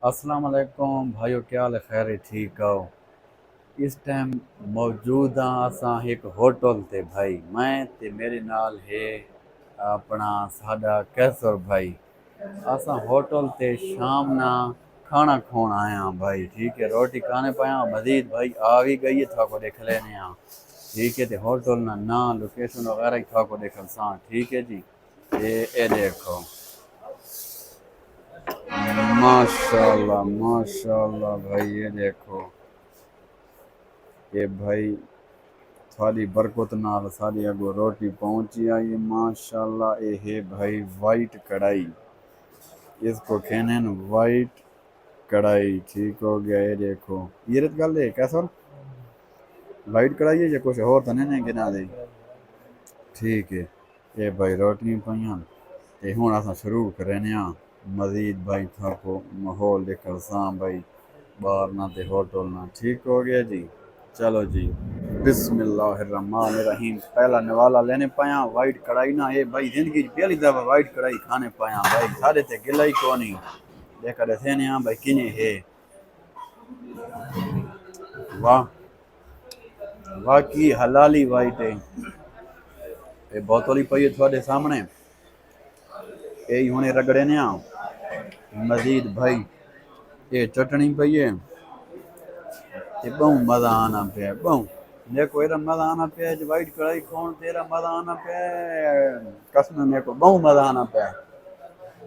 अस्सलाम वालेकुम भाइयों, क्या हाल है? खैर है, ठीक हो? इस टाइम मौजूद हाँ असां एक होटल ते भाई, मैं ते मेरे नाल है अपना साडा कैसर भाई। असां होटल ते शाम ना खाना खान आया भाई, ठीक है। रोटी खाने पाया मजीद भाई आ भी गई है, था को देख लेने यहाँ, ठीक है। तो होटल ना लोकेशन वगैरह ही था को देख सा, ठीक है जी। ये देखो, माशाल्लाह माशाल्लाह भाई, ये देखो, ये भाई थोड़ी बरकत नाल सारी अगो रोटी पहुंची आई है माशाल्लाह। ये है भाई वाइट कढ़ाई, इसको कहने हैं वाइट कढ़ाई, ठीक हो गया। ये देखो, ये रत गल है कैसा वाइट कढ़ाई है या कुछ और तो नहीं गिना दे, ठीक है। ये भाई रोटी पाइया ते हुण असां शुरू करने आ मजीद भाई था को माहौल देखकर सा भाई, बाहर ना ते होटल ना, ठीक हो गया जी। चलो जी, बिस्मिल्लाहिर्रहमानिर्रहीम। पहला नवाला लेने पाया वाइट कढ़ाई ना, ये भाई जिंदगी की पहली दफा वाइट कढ़ाई खाने पाया भाई, सारे ते गिला ही कोनी देखा दसे ने भाई किने है। वाह वाह की हलाली वाइट है। ये बोतल ही पई है थोड़े सामने, ये हुने रगड़े ने मजीद भाई। ये चटनी पई है, ये बहु मजा आना पे बहु, देखो एरा मजा आना पे वाइट कढ़ाई कौन तेरा मजा आना पे, कसम मेरे को बहु मजा आना पे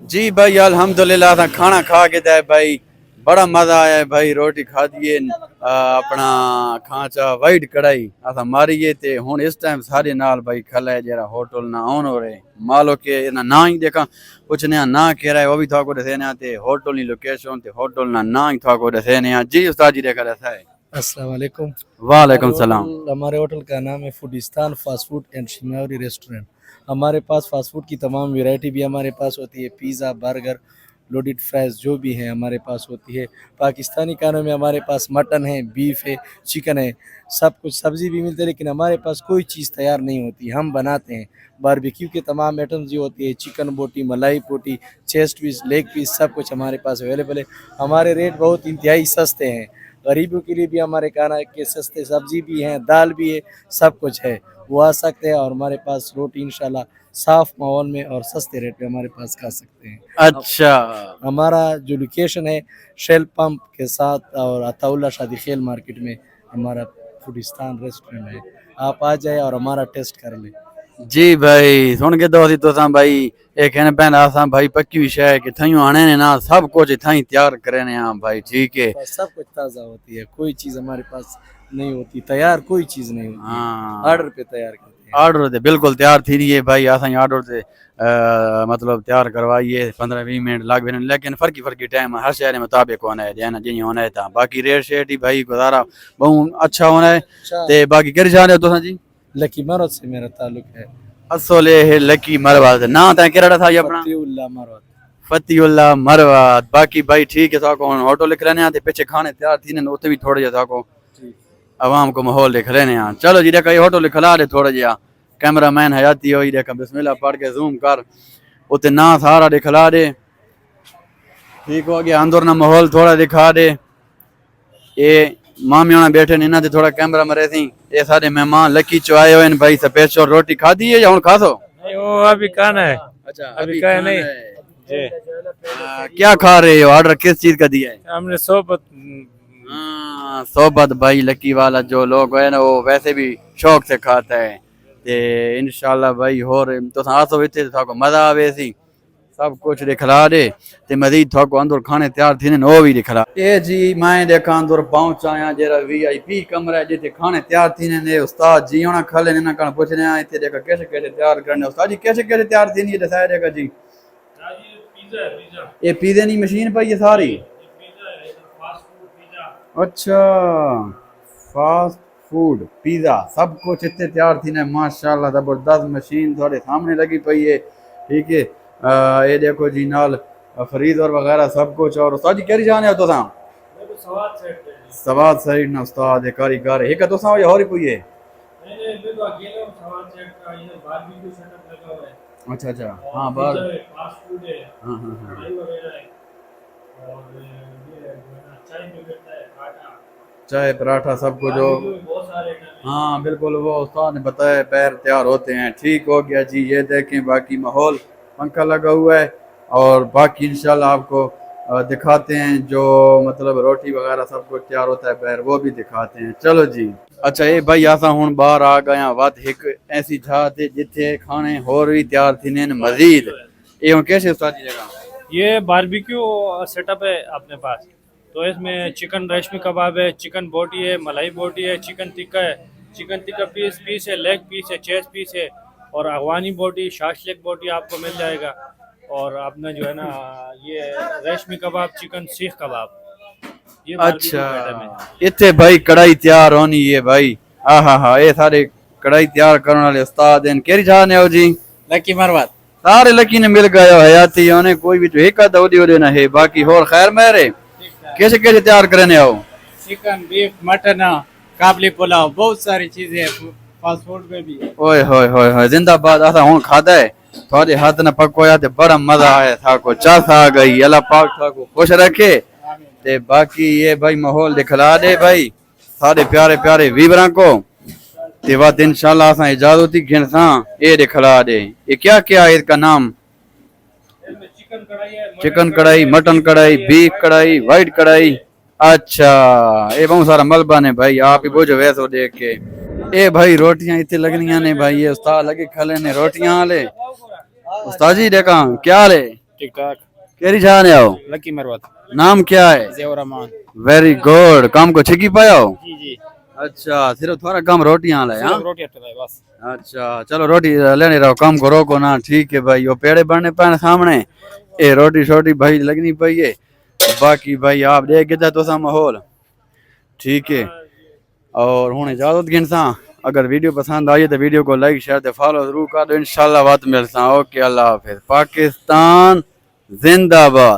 जी भाई। अल्हम्दुलिल्लाह था खाना खा के दे भाई, बड़ा मजा आया है भाई। रोटी खा दिए अपना खांचा वाइट कढ़ाई असा मारिए ते हुन इस टाइम सारे नाल भाई खला है जरा होटल ना ऑन हो रहे मालो के ना ही देखा कुछ नया ना कह रहा है, वो भी था को दसे ने ते होटल नी लोकेशन ते होटल ना ही था को दसे ने जी। उस्ताद जी देखा रहता है। अस्सलाम वालेकुम। वालेकुम सलाम। हमारे होटल का नाम है फूडिस्तान फास्ट फूड एंड शिमावरी रेस्टोरेंट। हमारे पास फास्ट फूड की तमाम वैरायटी भी हमारे पास होती है, पिज़्ज़ा, बर्गर, लोडेड फ्राइज़ जो भी है हमारे पास होती है। पाकिस्तानी खानों में हमारे पास मटन है, बीफ है, चिकन है, सब कुछ। सब्ज़ी भी मिलती है, लेकिन हमारे पास कोई चीज़ तैयार नहीं होती, हम बनाते हैं। बारबेक्यू के तमाम आइटम्स जो होती है, चिकन बोटी, मलाई बोटी, चेस्ट पीस, लेग पीस, सब कुछ हमारे पास अवेलेबल है। हमारे रेट बहुत इंतहाई सस्ते हैं। गरीबों के लिए भी हमारे खाना के सस्ते सब्जी भी हैं, दाल भी है, सब कुछ है। वो आ सकते हैं और हमारे पास रोटी इंशाल्लाह साफ माहौल में और सस्ते रेट पे हमारे पास खा सकते हैं। अच्छा हमारा जो लोकेशन है शेल पंप के साथ और अताउल्ला शादी खेल मार्केट में हमारा फूडिस्तान रेस्टोरेंट है। आप आ जाए और हमारा टेस्ट कर लें। जी भाई, सुन के दो तो भाई एक है पहना असा भाई पक्की विषय है कि थई आने ने ना सब कुछ थई तैयार करे ने भाई, ठीक है। बस सब कुछ ताज़ा होती है, कोई चीज़ हमारे पास नहीं होती तैयार, कोई चीज़ नहीं होती है, हाँ, ऑर्डर पे तैयार करते हैं। ऑर्डर ते बिल्कुल तैयार थी रही है भाई। असां ऑर्डर ते मतलब तैयार करवाइए 15-20 मिनट लग भी, लेकिन फर्की फर्की टाइम हर शहर के मुताबिक होना है देना जी होना है था। बाकी रेट शेट ही भाई गुजारा बहुत अच्छा होना है। अच्छा, ते बाकी कर जा रहे हो तुम जी? लकी मरद से मेरा ताल्लुक है। असोले है लकी मरवा से ना था केड़ा था ये अपना फतेहुल्ला मरद। फतीउल्ला मरवात। बाकी भाई ठीक है, थाको ऑटो लिख लेने आते पीछे खाने तैयार थी ने उते भी थोड़ा जा थाको ठीक। आवाम को माहौल लिख लेने आ। चलो जी देखा ये ऑटो लिखला दे थोड़ा जा, कैमरा मैन हयाती हो देखा बिस्मिल्लाह पढ़ के जूम कर उते ना सारा दिखला दे, ठीक हो गया। अंदर ना माहौल थोड़ा दिखा दे। ये मामी होना बैठे ने इन्हां ते थोड़ा कैमरा मरे थी। ये सारे मेहमान लकी चो आए हुए भाई, स्पेशल रोटी खा दी है या हुन खासो? नहीं वो अभी खाना है। अच्छा अभी अभी खाया खाना नहीं है। जी। क्या खा रहे हो? ऑर्डर किस चीज का दिया है? हमने सोबत हाँ, सोबत भाई लकी वाला जो लोग है ना वो वैसे भी शौक से खाता है। ते इंशाल्लाह भाई होर तो आसो इत्थे थाको मजा आवे सी, सब कुछ दिखला दे ते मजीद थाको अंदर खाने तैयार थी ने वो भी दिखला। ए जी मैं देखा अंदर पहुंच आया जरा वीआईपी कमरा है जिथे खाने तैयार थी ने उस्ताद जी होना खले ने कण पूछने आ इत्थे देखा कैसे कैसे तैयार करने उस्ताद जी, कैसे कैसे तैयार थी ये दसाया देखा जी। पिज्जा है, पिज्जा ये पिज़्ज़े नी मशीन पई है सारी? ये पिज्जा है, ये फास्ट फूड पिज्जा। अच्छा, फास्ट फूड पिज़्ज़ा सब कुछ इतने तैयार थी ने माशाल्लाह, जबरदस्त मशीन थोड़े सामने लगी पई है, ठीक है। ये देखो जी नाल फ्रीजर वगैरह सब कुछ। और उस्ताद जी केरी जाने हो तो मेरे को सवाद सेट है जी। सवाद सही ना उस्ताद कारीगर एक तो या और ही कोई है? नहीं नहीं, मेरे को अकेले हूँ सवाद सेट का, ये बारबेक्यू सेटअप लगा हुआ है अच्छा अच्छा, और हाँ बार पिज्जा है, फास्ट फूड है, हाँ हाँ हाँ। मलाई वगैरह है और चाय भी मिलता है, आटा, चाय पराठा सब कुछ हो। बारबेक्यू में बहुत सारे आइटम हैं। हाँ बिल्कुल, वो उस्ताद ने बताया पैर तैयार होते हैं। ठीक हो गया जी, ये देखें बाकी माहौल, पंखा लगा हुआ है और बाकी इंशाल्लाह आपको दिखाते हैं जो मतलब रोटी वगैरह सब कुछ तैयार होता है पैर, वो भी दिखाते हैं। चलो जी। अच्छा ये भाई असा हुन बाहर आ गया वत एक ऐसी जगह ते जिथे खाने होर भी तैयार थी ने मजीद। ये हुन कैसे उस्ताद जी जगह? ये बारबेक्यू सेटअप है अपने पास। तो इसमें चिकन रेशमी कबाब है, चिकन बोटी है, मलाई बोटी है, चिकन टिक्का है, चिकन टिक्का पीस है, लेग पीस है, चेस्ट पीस है और अगवानी बोटी, शाशलिक बोटी आपको मिल जाएगा। और अपना जो है ना ये रेशमी कबाब, चिकन सीख कबाब, ये बारबेक्यू का आइटम है। अच्छा इतने भाई कढ़ाई तैयार होनी है भाई। हाँ ये सारे कढ़ाई तैयार करने वाले उस्ताद हैं। केरी जगह ने हो जी? लकी मरवत सारे लकी ने मिल गए हो हयाती होने, कोई भी तो एक आधा उदी ना है बाकी होर खैर मेरे कैसे कैसे तैयार करने आओ? चिकन बीफ मटन काबली पुलाव बहुत सारी चीजें फास्ट फूड में भी है। ओए होए होए होए जिंदाबाद। असा हुन खादा है थोड़े हाथ न पकोया ते बड़ा मजा आया था को चास आ गई। अल्लाह पाक था को खुश रखे ते बाकी ये भाई माहौल दिखला दे भाई सारे प्यारे प्यारे वीवरा को ते बात इंशाल्लाह असा इजाजत ही घिन सा ये दिखला दे। ये क्या क्या है इसका नाम? इसमें चिकन कढ़ाई है, चिकन कढ़ाई, मटन कढ़ाई, बीफ कढ़ाई, वाइट कढ़ाई। अच्छा ये बहुत सारा मलबा ने भाई, आप ही बोझो वैसो देख के। ए भाई रोटियां इतने लगनिया ने भाई, ये उस्ताद लगे खले ने रोटियां वाले। उस्ताद जी देखा क्या हाल है? ठीक ठाक। केरी जगह ने आओ? लकी मरवत नाम क्या है? ज़ेवर रहमान। Very good. काम को छिकी पाया हो? जी जी अच्छा सिर्फ थोड़ा काम रोटियां वाला है? हाँ रोटी अटल है बस। अच्छा चलो रोटी लेने रहो, काम को रोको ना। ठीक है भाई, वो पेड़े बनने पाए सामने ये रोटी शोटी भाई लगनी पई है। बाकी भाई आप देख के तो सा माहौल ठीक है। और हूँ इजाजत गिनसा। अगर वीडियो पसंद आई तो वीडियो को लाइक शेयर ते फॉलो जरूर कर दो। इंशाल्लाह बात मिलता। ओके अल्लाह हाफिज। पाकिस्तान जिंदाबाद।